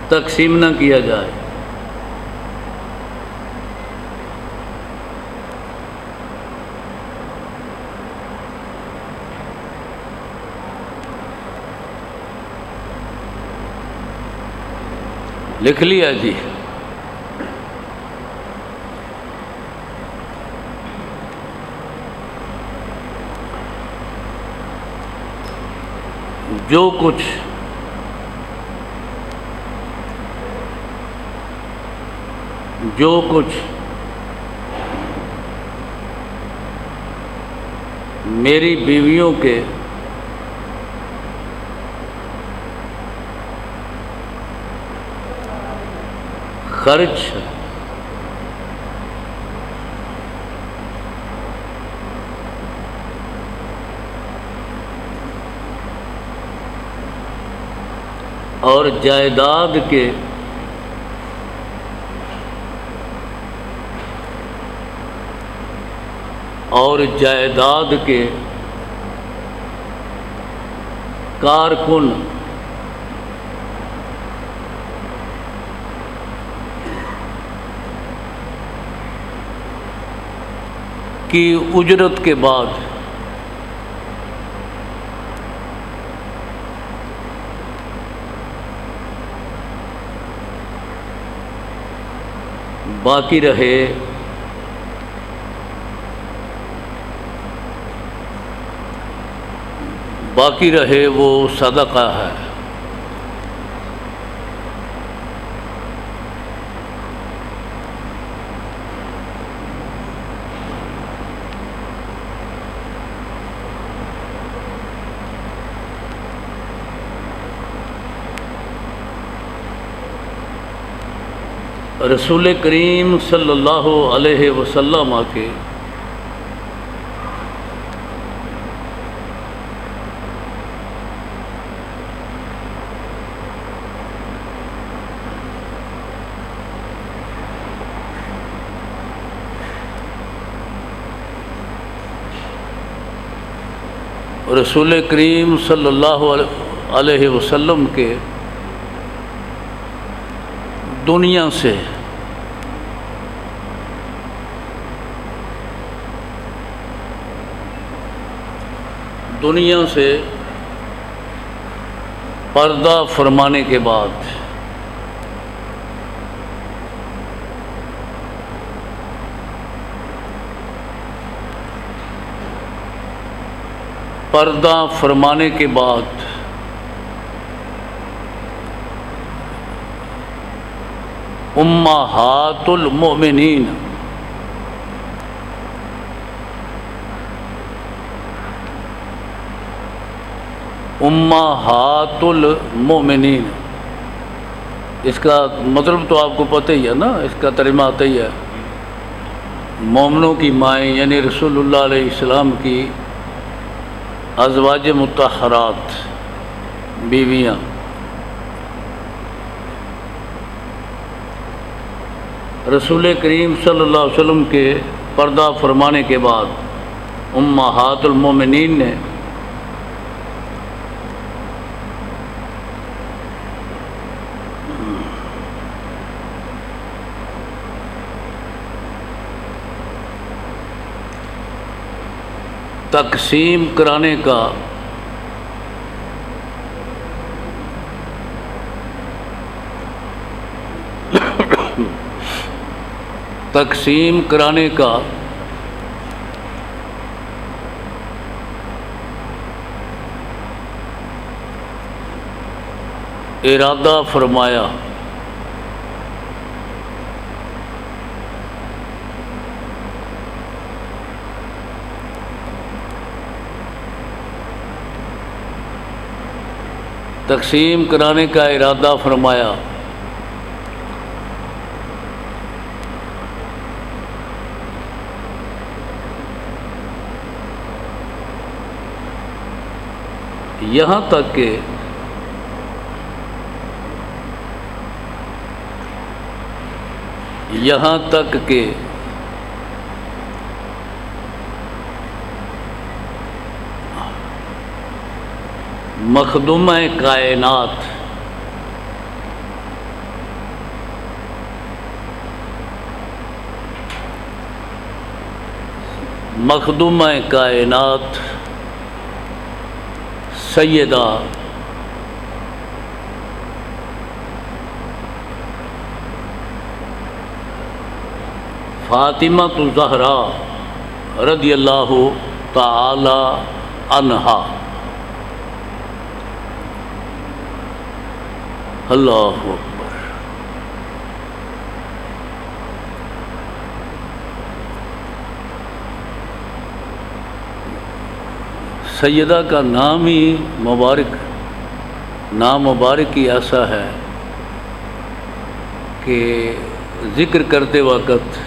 تقسیم نہ کیا جائے۔ لکھ لیا جی؟ جو کچھ میری بیویوں کے خرچ اور جائیداد کے کارکن کی اجرت کے بعد باقی رہے وہ صدقہ ہے۔ رسول کریم صلی اللہ علیہ وسلم کے رسول کریم صلی اللہ علیہ وسلم کے دنیا سے پردہ فرمانے کے بعد امہات المؤمنین اس کا مطلب تو آپ کو پتہ ہی ہے نا، اس کا ترجمہ آتا ہی ہے، مومنوں کی مائیں یعنی رسول اللہ علیہ السلام کی ازواج مطہرات بیویاں۔ رسول کریم صلی اللہ علیہ وسلم کے پردہ فرمانے کے بعد امہات المومنین نے تقسیم کرانے کا ارادہ فرمایا۔ تقسیم کرانے کا ارادہ فرمایا، یہاں تک کہ مخدومہ کائنات مخدومہ کائنات سیدہ فاطمہ الزہرا رضی اللہ تعالی عنہا۔ اللہ اکبر۔ سیدہ کا نام ہی مبارک، نام مبارک ہی ایسا ہے کہ ذکر کرتے وقت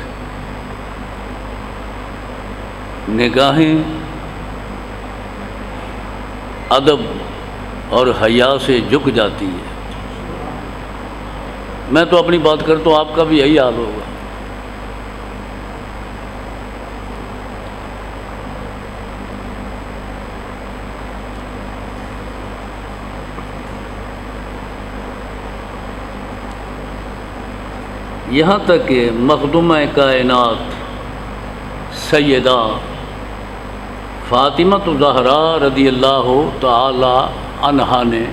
نگاہیں ادب اور حیا سے جھک جاتی ہے۔ میں تو اپنی بات کرتا ہوں، آپ کا بھی یہی حال ہوگا۔ یہاں تک کہ مخدومہ کائنات سیدہ فاطمہ الزہرا رضی اللہ تعالی عنہا نے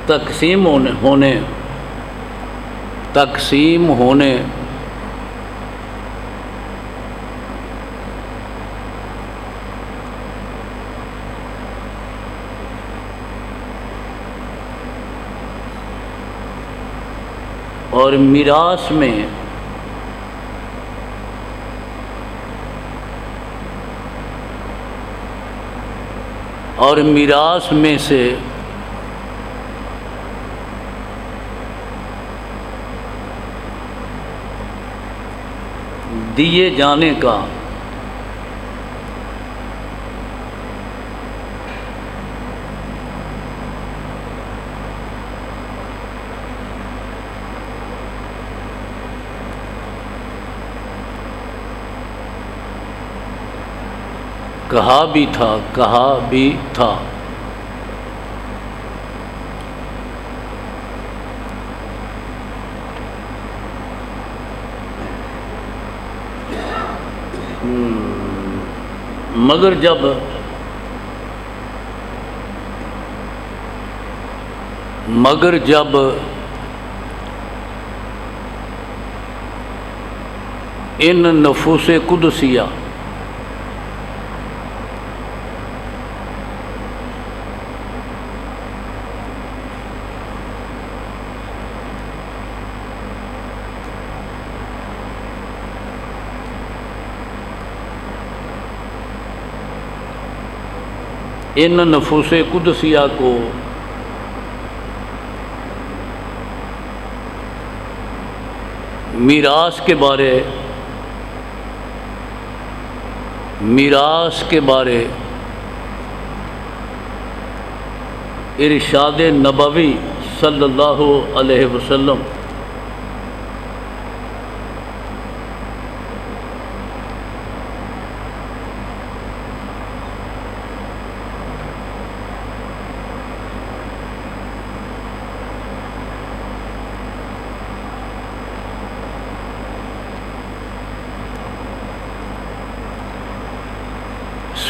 تقسیم ہونے اور میراث میں سے دیے جانے کا کہا بھی تھا۔ مگر جب ان نفوس قدسیہ ان نفوس قدسیہ کو میراث کے بارے ارشاد نبوی صلی اللہ علیہ وسلم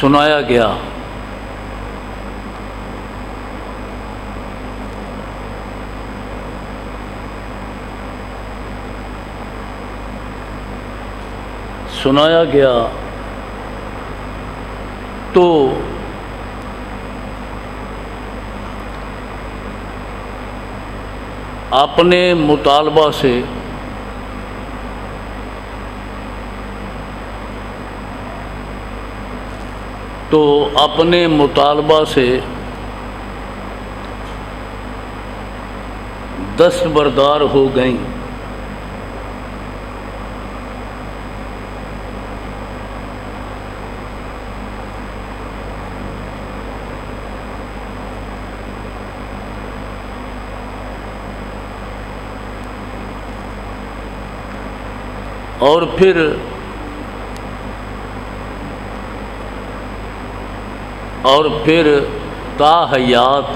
سنایا گیا۔ تو اپنے مطالبہ سے دستبردار ہو گئیں۔ اور پھر اور پھر تا حیات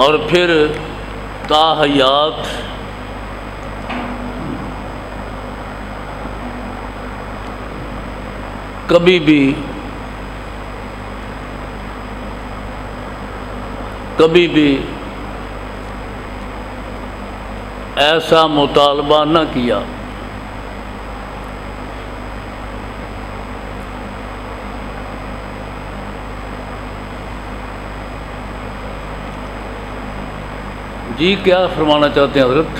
اور پھر تا حیات کبھی بھی ایسا مطالبہ نہ کیا جی کیا فرمانا چاہتے ہیں حضرت؟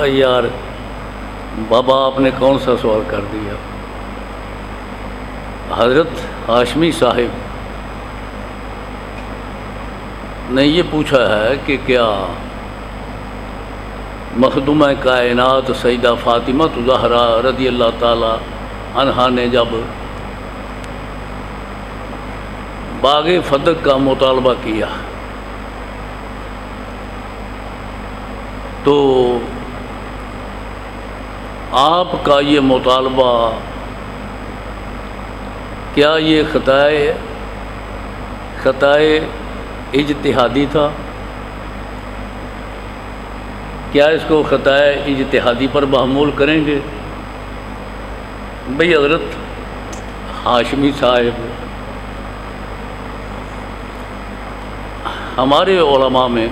یار بابا آپ نے کون سا سوال کر دیا؟ حضرت ہاشمی صاحب نے یہ پوچھا ہے کہ کیا مخدومہ کائنات سیدہ فاطمہ زہرا رضی اللہ تعالی عنہا نے جب باغ فدق کا مطالبہ کیا تو آپ کا یہ مطالبہ کیا یہ خطائے اجتہادی تھا؟ کیا اس کو خطائے اجتہادی پر محمول کریں گے؟ بھئی حضرت ہاشمی صاحب ہمارے علماء میں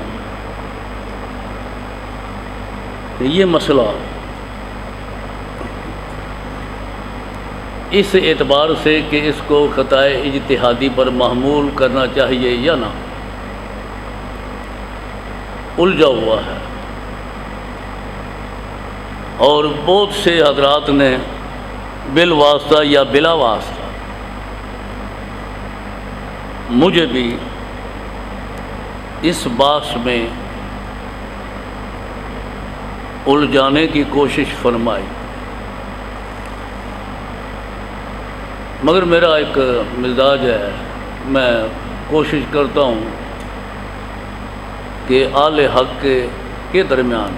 یہ مسئلہ اس اعتبار سے کہ اس کو خطائے اجتہادی پر محمول کرنا چاہیے یا نہ الجھا ہوا ہے، اور بہت سے حضرات نے بالواسطہ یا بلا واسطہ مجھے بھی اس بحث میں الجھانے کی کوشش فرمائی، مگر میرا ایک مزاج ہے، میں کوشش کرتا ہوں کہ اہل حق کے درمیان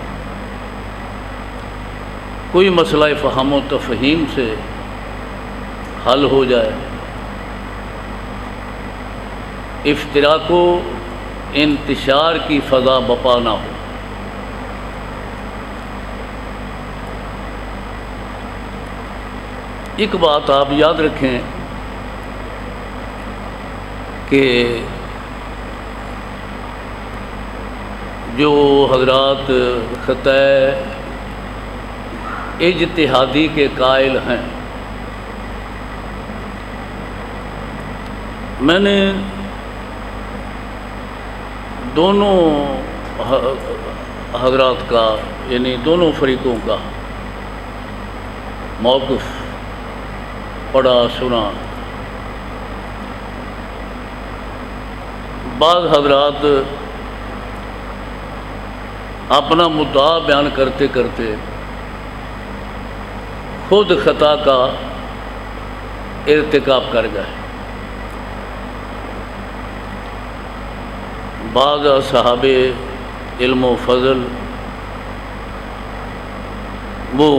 کوئی مسئلہ فہم و تفہیم سے حل ہو جائے، افتراق و انتشار کی فضا بپا نہ ہو۔ ایک بات آپ یاد رکھیں کہ جو حضرات خطائے اجتہادی کے قائل ہیں، میں نے دونوں حضرات کا یعنی دونوں فریقوں کا موقف پڑھا سنا۔ بعض حضرات اپنا مدعا بیان کرتے کرتے خود خطا کا ارتکاب کر گئے، بعض اصحاب علم و فضل وہ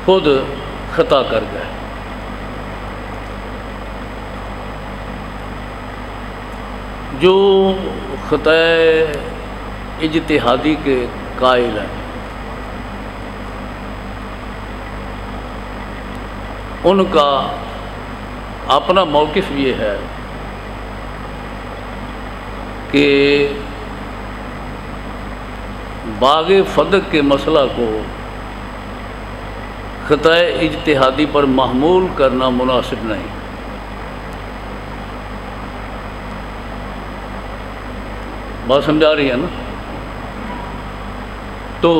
خود خطا کر گئے۔ جو خطائے اجتہادی کے قائل ہیں ان کا اپنا موقف یہ ہے کہ باغ فدق کے مسئلہ کو خطائے اجتہادی پر محمول کرنا مناسب نہیں۔ بات سمجھا رہی ہے نا؟ تو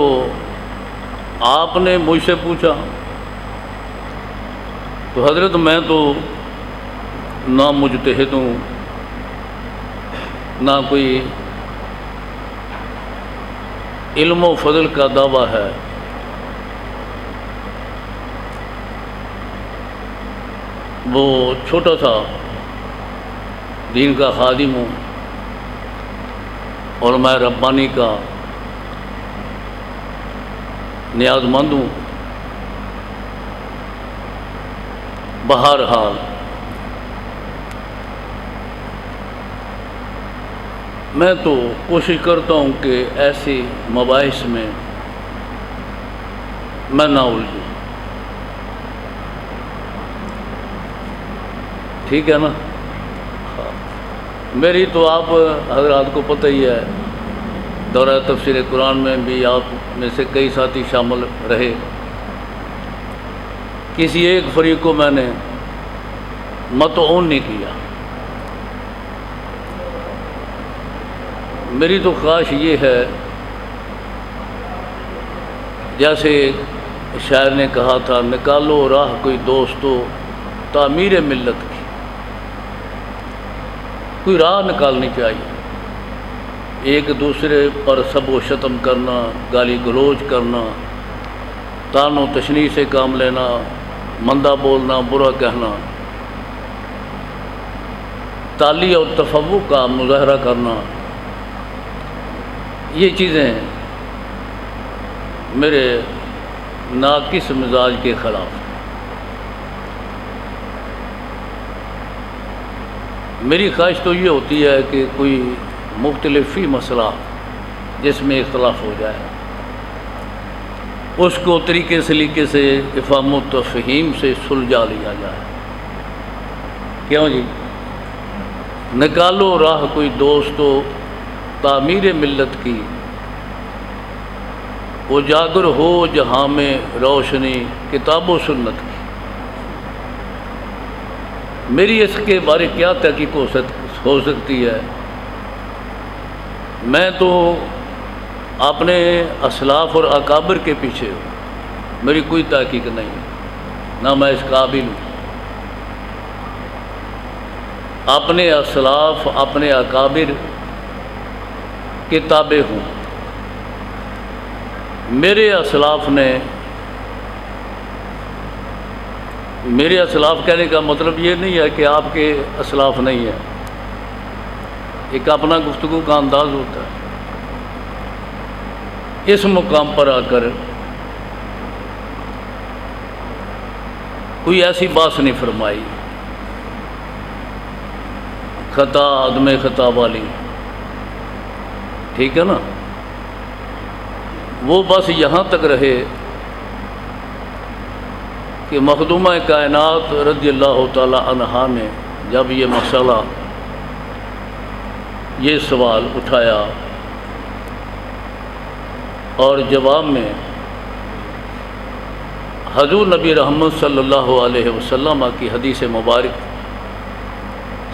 آپ نے مجھ سے پوچھا تو حضرت میں تو نہ مجتہد ہوں، نہ کوئی علم و فضل کا دعویٰ ہے، وہ چھوٹا سا دین کا خادم ہوں اور میں ربانی کا نیاز مند ہوں۔ بہرحال میں تو کوشش کرتا ہوں کہ ایسی مباحث میں میں نہ الجھوں، ٹھیک ہے نا؟ میری تو آپ حضرات کو پتہ ہی ہے، دورہ تفسیر قرآن میں بھی آپ میں سے کئی ساتھی شامل رہے، کسی ایک فریق کو میں نے مطعون نہیں کیا۔ میری تو خواہش یہ ہے، جیسے شاعر نے کہا تھا، نکالو راہ کوئی دوستو تعمیر ملت کی، کوئی راہ نکالنی چاہیے۔ ایک دوسرے پر سب و شتم کرنا، گالی گلوچ کرنا، طعن و تشنیع سے کام لینا، مندہ بولنا، برا کہنا، تعالی اور تفوق کا مظاہرہ کرنا، یہ چیزیں میرے ناقص مزاج کے خلاف ہیں۔ میری خواہش تو یہ ہوتی ہے کہ کوئی مختلف فی مسئلہ جس میں اختلاف ہو جائے، اس کو طریقے سلیقے سے افہام و تفہیم سے سلجھا لیا جائے۔ کیوں جی؟ نکالو راہ کوئی دوستو تعمیر ملت کی، اجاگر ہو جہاں میں روشنی کتاب و سنت کی۔ میری اس کے بارے کیا تحقیق ہو سکتی ہے؟ میں تو اپنے اسلاف اور اکابر کے پیچھے ہوں، میری کوئی تحقیق نہیں، نہ میں اس قابل ہوں۔ اپنے اسلاف، اپنے اکابر کے تابع ہوں۔ میرے اسلاف کہنے کا مطلب یہ نہیں ہے کہ آپ کے اسلاف نہیں ہیں، ایک اپنا گفتگو کا انداز ہوتا ہے۔ اس مقام پر آ کر کوئی ایسی بات نہیں فرمائی خطا عدم خطا والی، ٹھیک ہے نا؟ وہ بس یہاں تک رہے کہ مخدومہ کائنات رضی اللہ تعالی عنہا نے جب یہ مسئلہ، یہ سوال اٹھایا اور جواب میں حضور نبی رحمت صلی اللہ علیہ وسلم کی حدیث مبارک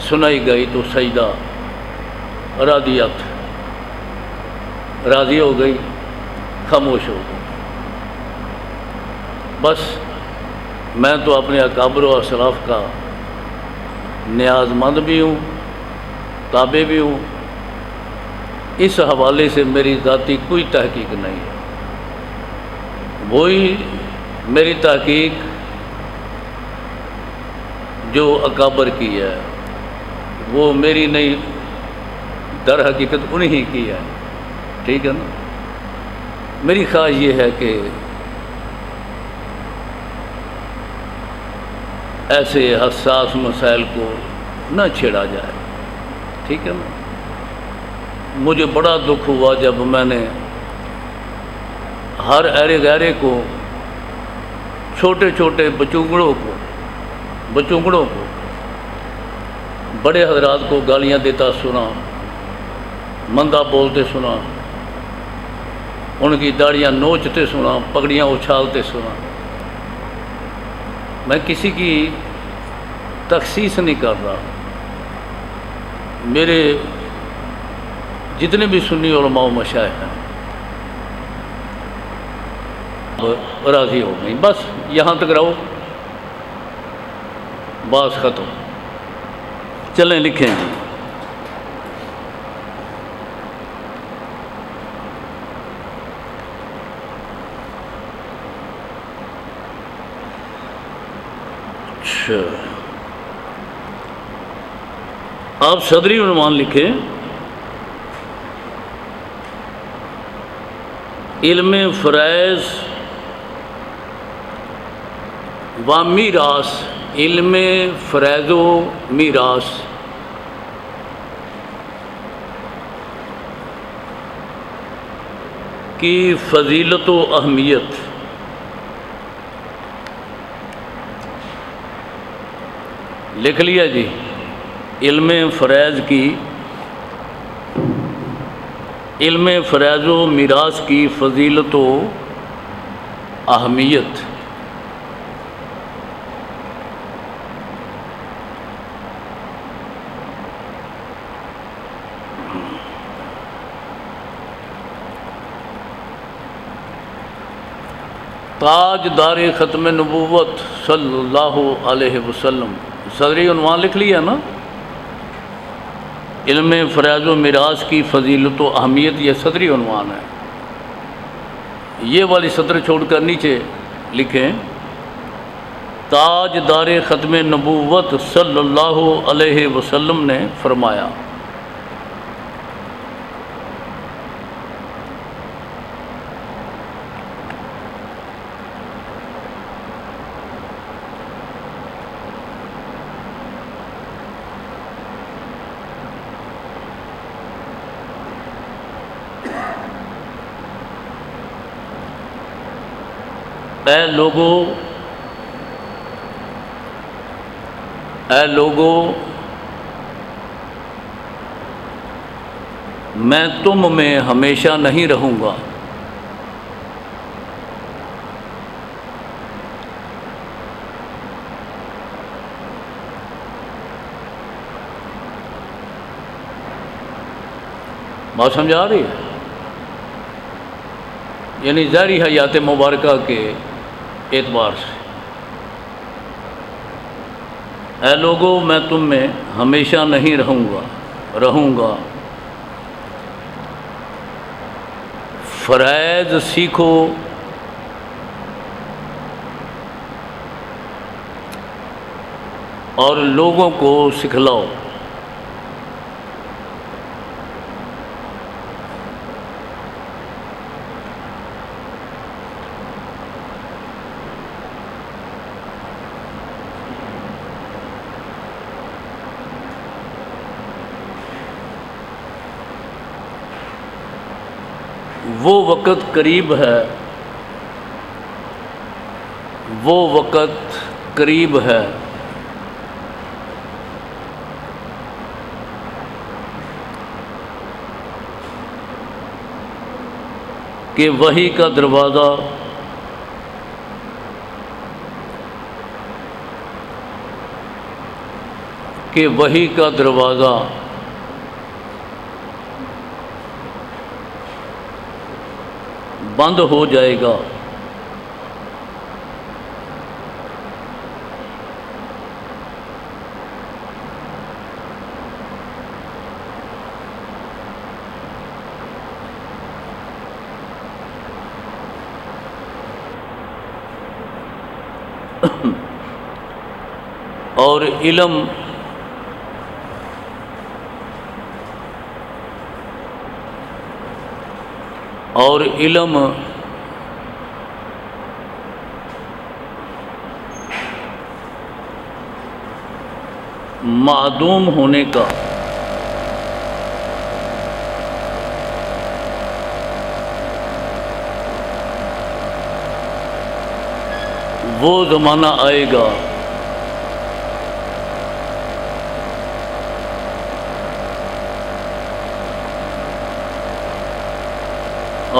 سنائی گئی تو سجدہ راضیت، راضی ہو گئی، خاموش ہو گئی۔ بس میں تو اپنے اکابر و اسلاف کا نیاز مند بھی ہوں، تابع بھی ہوں، اس حوالے سے میری ذاتی کوئی تحقیق نہیں ہے۔ وہی میری تحقیق جو اکابر کی ہے وہ میری نہیں، در حقیقت انہی کی ہے، ٹھیک ہے نا؟ میری خواہش یہ ہے کہ ایسے حساس مسائل کو نہ چھیڑا جائے، ٹھیک ہے نا؟ مجھے بڑا دکھ ہوا جب میں نے ہر ایرے غیرے کو، چھوٹے چھوٹے بچونگڑوں کو بڑے حضرات کو گالیاں دیتا سنا، مندہ بولتے سنا، ان کی داڑیاں نوچتے سنا، پگڑیاں اچھالتے سنا۔ میں کسی کی تخصیص نہیں کر رہا، میرے جتنے بھی سنی علماء و مشائخ ہیں راضی ہو گئی، بس یہاں تک رہو، بات ختم۔ چلیں لکھیں جی۔ اچھا، آپ صدری عنوان لکھیں، علم فرائض و میراث، علم فرائض و میراث کی فضیلت و اہمیت۔ لکھ لیا جی، علم فرائض کی، علم فرائض و میراث کی فضیلت و اہمیت۔ تاج دار ختم نبوت صلی اللہ علیہ وسلم، صدری عنوان لکھ لیا نا، علم فرائض و میراث کی فضیلت و اہمیت، یہ صدری عنوان ہے۔ یہ والی سطر چھوڑ کر نیچے لکھیں، تاج دار ختم نبوت صلی اللہ علیہ وسلم نے فرمایا، اے لوگو میں تم میں ہمیشہ نہیں رہوں گا، بات سمجھ آ رہی ہے؟ یعنی ظاہری حیات مبارکہ کے اعتبار سے، اے لوگو میں تم میں ہمیشہ نہیں رہوں گا، فرائض سیکھو اور لوگوں کو سکھلاؤ، وہ وقت قریب ہے، وہ وقت قریب ہے کہ وحی کا دروازہ بند ہو جائے گا، اور علم معدوم ہونے کا وہ زمانہ آئے گا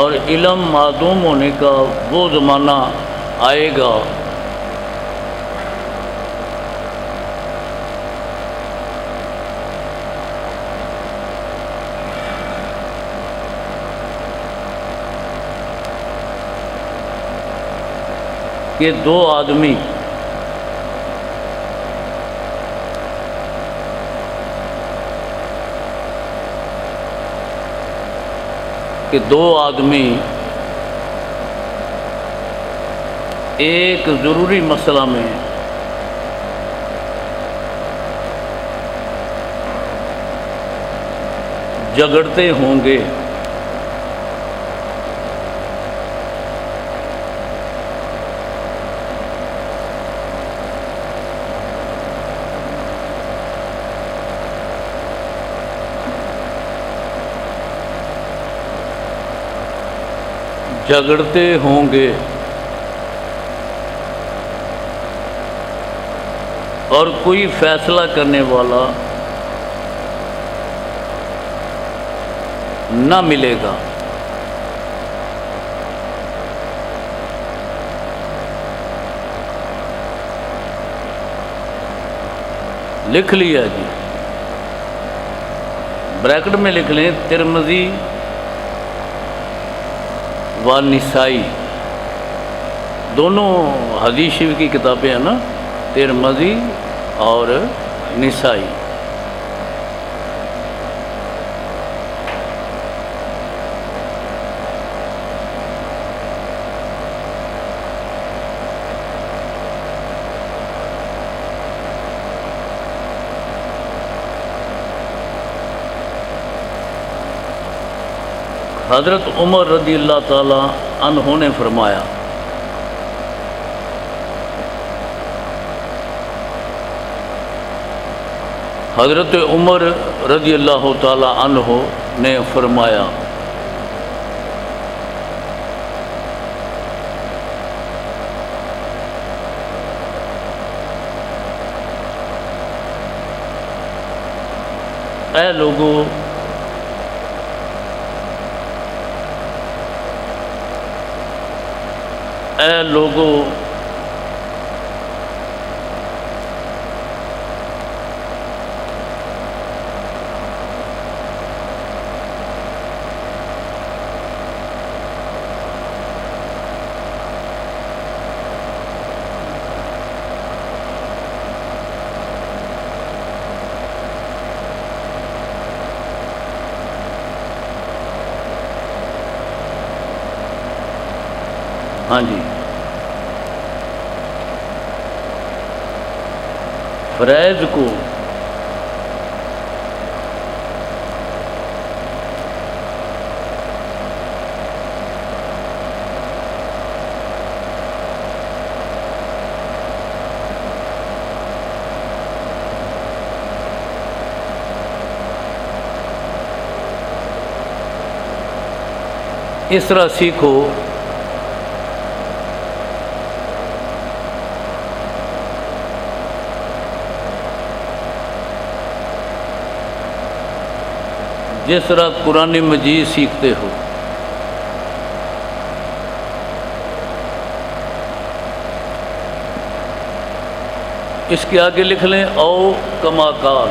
اور علم معدوم ہونے کا وہ زمانہ آئے گا کہ دو آدمی ایک ضروری مسئلہ میں جھگڑتے ہوں گے، جھگڑتے ہوں گے اور کوئی فیصلہ کرنے والا نہ ملے گا۔ لکھ لیا جی، بریکٹ میں لکھ لیں ترمذی و نسائی، دونوں حدیث شریف کی کتابیں ہیں نا، ترمذی اور نسائی۔ حضرت عمر رضی اللہ تعالی عنہ نے فرمایا، حضرت عمر رضی اللہ تعالی عنہ نے فرمایا، اے لوگو، اے لوگو، ہاں جی، فریض کو اس طرح سیکھو جس طرح قرآن مجید سیکھتے ہو۔ اس کے آگے لکھ لیں او کما قال،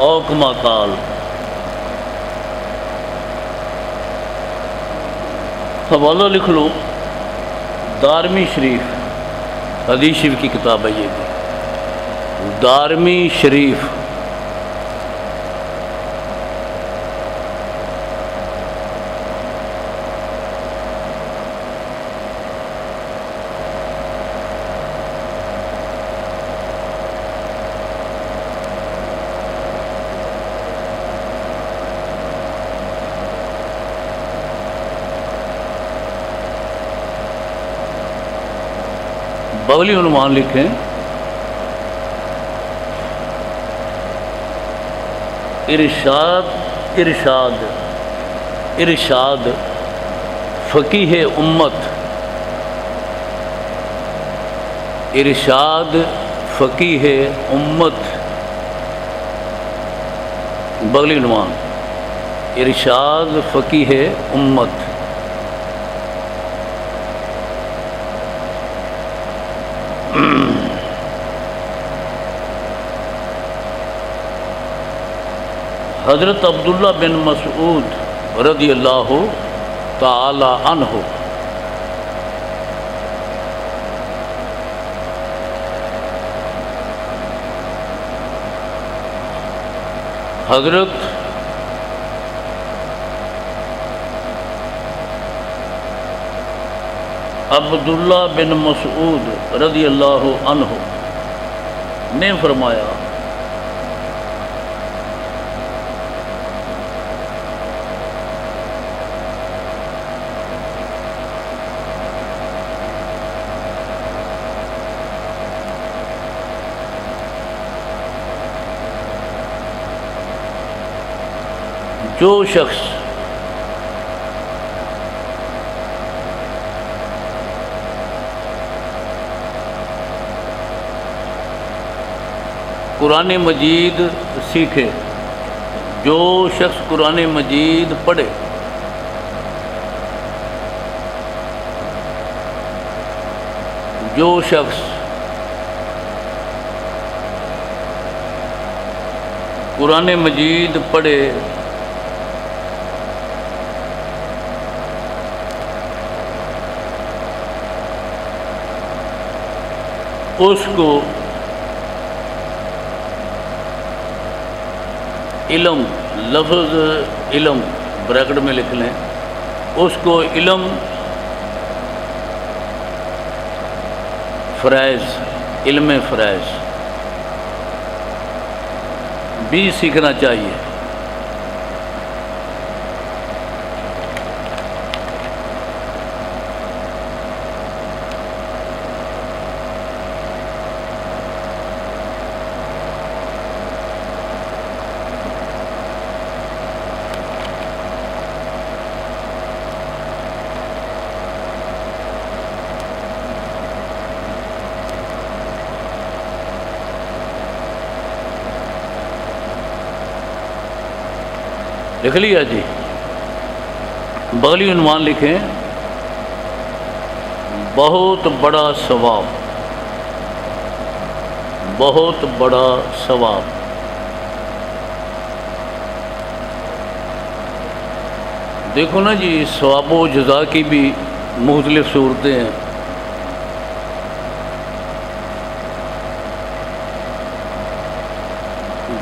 او کما قال۔ حوالہ لکھ لو، دارمی شریف، حدیث شریف کی کتاب ہے یہ بھی، دارمی شریف، بغلی عنوان لکھیں ارشاد، ارشاد، ارشاد فقیہ امت، ارشاد فقیہ امت، بغلی عنوان ارشاد فقیہ امت۔ حضرت عبداللہ بن مسعود رضی اللہ تعالی عنہ حضرت عبداللہ بن مسعود رضی اللہ عنہ نے فرمایا جو شخص قرآن مجید سیکھے، جو شخص قرآن مجید پڑھے، جو شخص قرآن مجید پڑھے اس کو علم، لفظ علم بریکٹ میں لکھ لیں، اس کو علم فرائض، علم فرائض بھی سیکھنا چاہیے۔ لکھ لیا جی؟ بغلی عنوان لکھیں، بہت بڑا ثواب، بہت بڑا ثواب۔ دیکھو نا جی، ثواب و جزا کی بھی مختلف صورتیں ہیں۔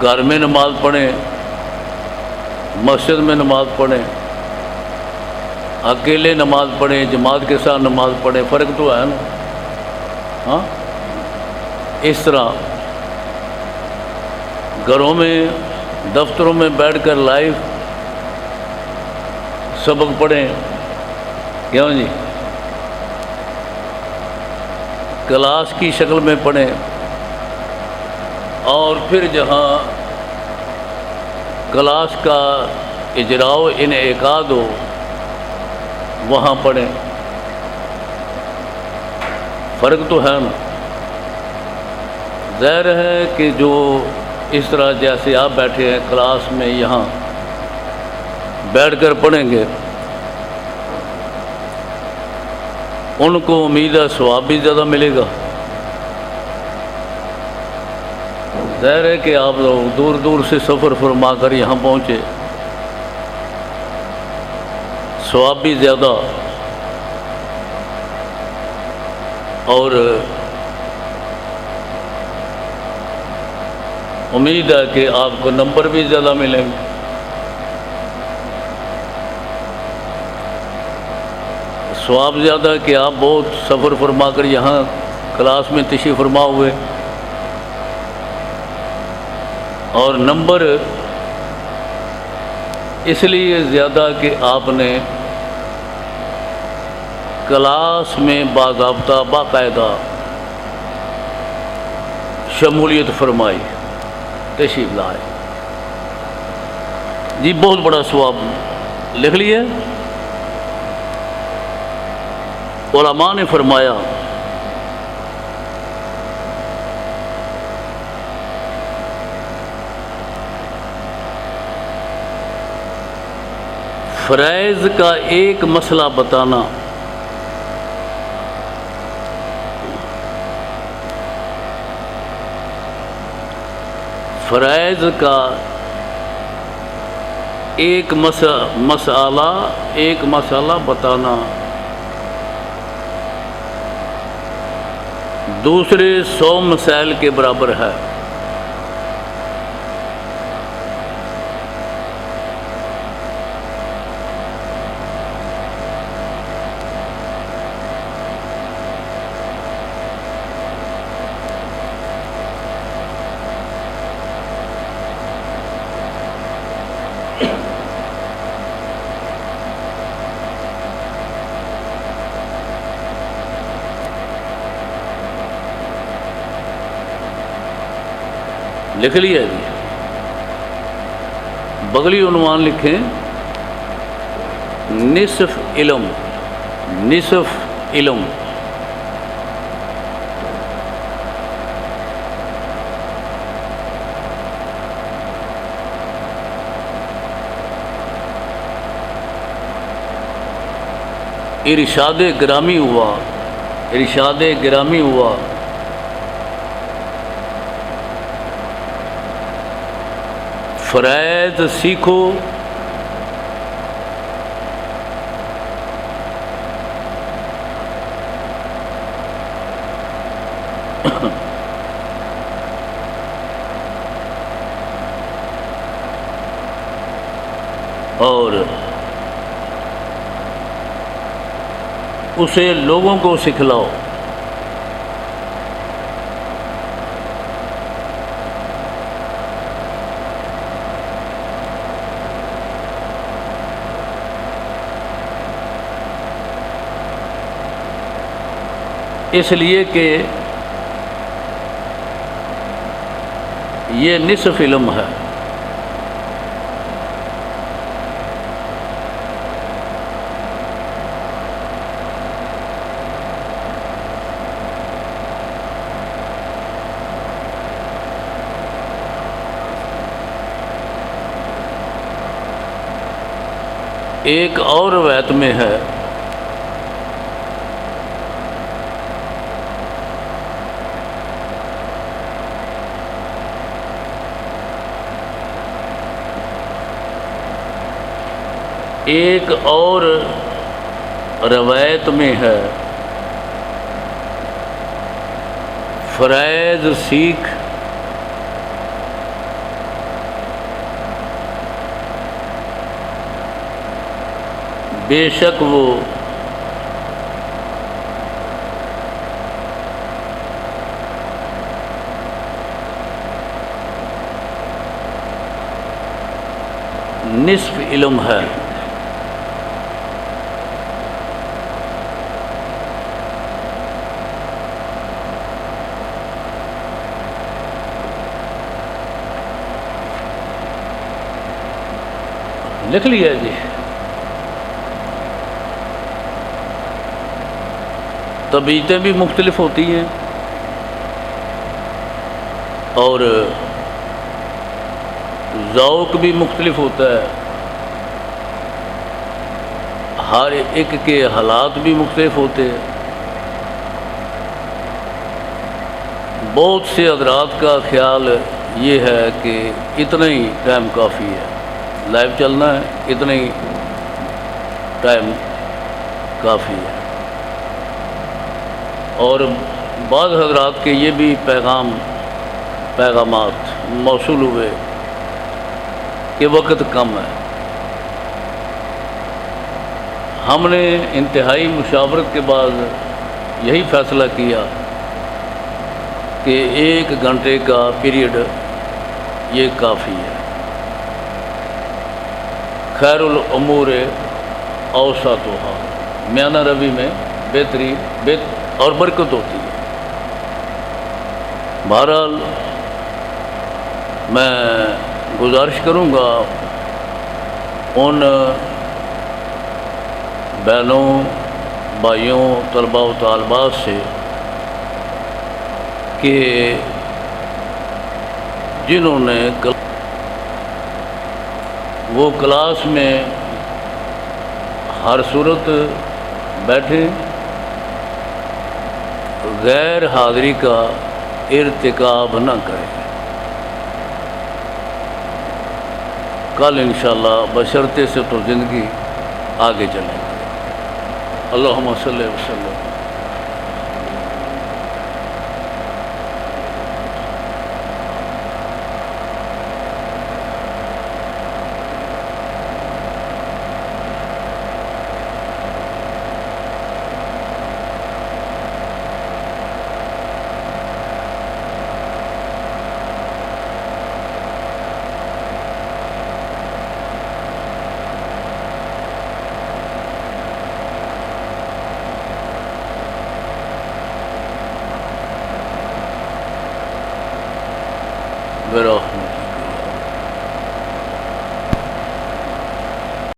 گھر میں نماز پڑھیں، مسجد میں نماز پڑھیں، اکیلے نماز پڑھیں، جماعت کے ساتھ نماز پڑھیں، فرق تو ہے نا؟ ہاں، اس طرح گھروں میں، دفتروں میں بیٹھ کر لائیو سبق پڑھیں، کیوں جی؟ کلاس کی شکل میں پڑھیں، اور پھر جہاں کلاس کا اجراء و انعقاد ہو وہاں پڑھیں، فرق تو ہے نا؟ ظاہر ہے کہ جو اس طرح جیسے آپ بیٹھے ہیں کلاس میں، یہاں بیٹھ کر پڑھیں گے، ان کو امید ہے ثواب بھی زیادہ ملے گا۔ ظاہر ہے کہ آپ لوگ دور دور سے سفر فرما کر یہاں پہنچے، ثواب بھی زیادہ، اور امید ہے کہ آپ کو نمبر بھی زیادہ ملیں گے۔ ثواب زیادہ ہے کہ آپ بہت سفر فرما کر یہاں کلاس میں تشریف فرما ہوئے، اور نمبر اس لیے زیادہ کہ آپ نے کلاس میں باضابطہ باقاعدہ شمولیت فرمائی، تشریف لائے جی، بہت بڑا ثواب۔ لکھ لیے؟ علماء نے فرمایا فرائض کا ایک مسئلہ بتانا فرائض کا ایک مسئلہ بتانا دوسرے 100 مسائل کے برابر ہے۔ لکھ لیا جی، بغلی عنوان لکھیں، نصف علم، نصف علم۔ ارشاد گرامی ہوا، ارشاد گرامی ہوا، فرائض سیکھو اور اسے لوگوں کو سکھلاؤ۔ اس لیے کہ یہ نصف علم ہے۔ ایک اور روایت میں ہے ایک اور روایت میں ہے فرائض سیکھ بے شک وہ نصف علم ہے۔ لکھ لیا جی۔ طبیعتیں بھی مختلف ہوتی ہیں اور ذوق بھی مختلف ہوتا ہے، ہر ایک کے حالات بھی مختلف ہوتے ہیں۔ بہت سے حضرات کا خیال یہ ہے کہ اتنا ہی ٹائم کافی ہے، لائیو چلنا ہے، اتنا ہی ٹائم کافی ہے، اور بعض حضرات کے یہ بھی پیغامات موصول ہوئے کہ وقت کم ہے۔ ہم نے انتہائی مشاورت کے بعد یہی فیصلہ کیا کہ 1 گھنٹے کا پیریڈ یہ کافی ہے۔ خیر الامور اوسطھا، میانہ روی میں بہتری اور برکت ہوتی ہے۔ بہرحال میں گزارش کروں گا ان بہنوں، بھائیوں، طلباء و طالبات سے کہ جنہوں نے وہ کلاس میں ہر صورت بیٹھیں، غیر حاضری کا ارتکاب نہ کریں۔ کل انشاءاللہ بشرطے سے تو زندگی آگے چلے گی۔ اللہم صلی وسلم